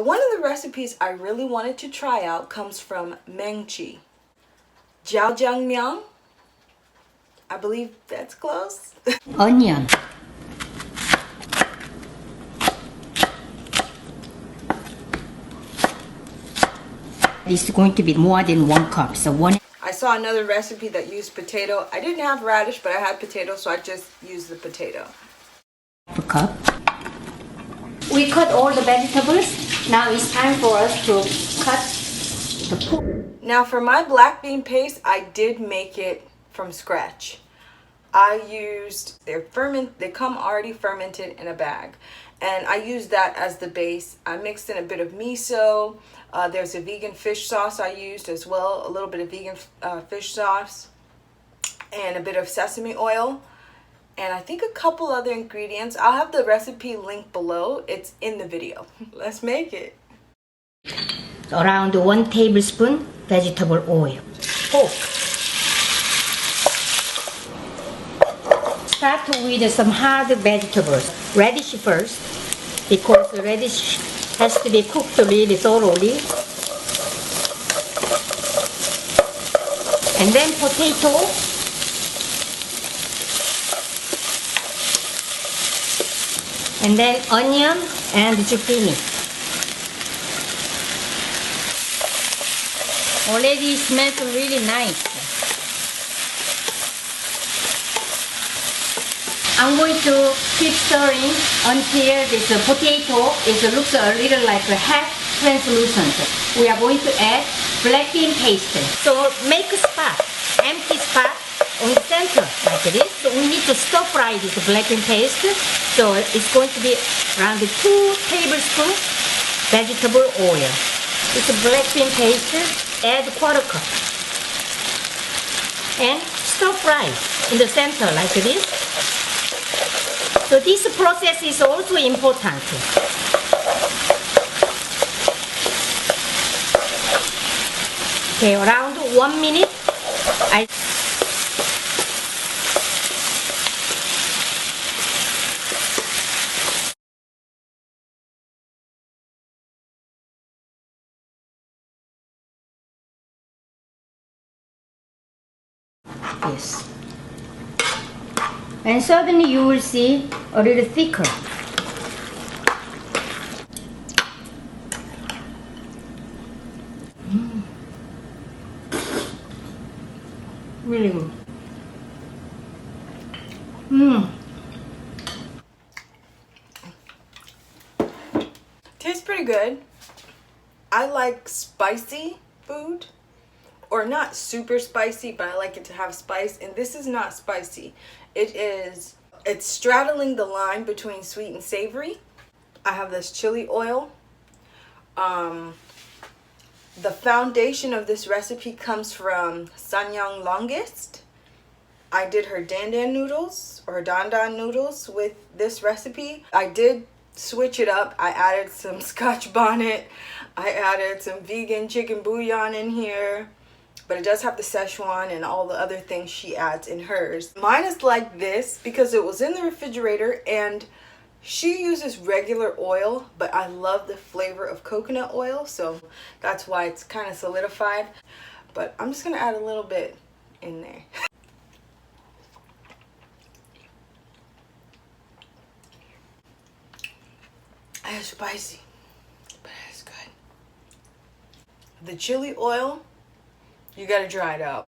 one of the recipes I really wanted to try out comes from Maangchi. Jjajangmyeon. I believe that's close. Onion. This is going to be more than 1 cup. So I saw another recipe that used potato. I didn't have radish, but I had potato, so I just used the potato. A cup. We cut all the vegetables. Now it's time for us to cut the pork. Now for my black bean paste, I did make it from scratch. I used they come already fermented in a bag, and I used that as the base. I mixed in a bit of miso. There's a vegan fish sauce I used as well, a little bit of vegan fish sauce, and a bit of sesame oil, and I think a couple other ingredients. I'll have the recipe linked below. It's in the video. Let's make it. Around 1 tablespoon vegetable oil. Pork. Start with some hard vegetables. Radish first, because the radish has to be cooked really thoroughly. And then potato. And then onion and zucchini. Already smells really nice. I'm going to keep stirring until this potato looks a little like a half translucent. We are going to add black bean paste. So make a spot, empty spot on the center like this. So we need to stir fry this black bean paste. So it's going to be around 2 tablespoons vegetable oil. This black bean paste, add 1/4 cup. And stir fry in the center like this. So this process is also important. Okay, around 1 minute. Yes. And suddenly you will see a little thicker. Really good. Tastes pretty good. I like spicy food, or not super spicy, but I like it to have spice, and this is not spicy. It's straddling the line between sweet and savory. I have this chili oil. The foundation of this recipe comes from Sanyang Longest. I did her dandan noodles or dandan noodles with this recipe. I did switch it up. I added some scotch bonnet. I added some vegan chicken bouillon in here. But it does have the Szechuan and all the other things she adds in hers. Mine is like this because it was in the refrigerator, and she uses regular oil, but I love the flavor of coconut oil, so that's why it's kind of solidified. But I'm just gonna add a little bit in there. It's spicy, but it's good. The chili oil, you gotta dry it out.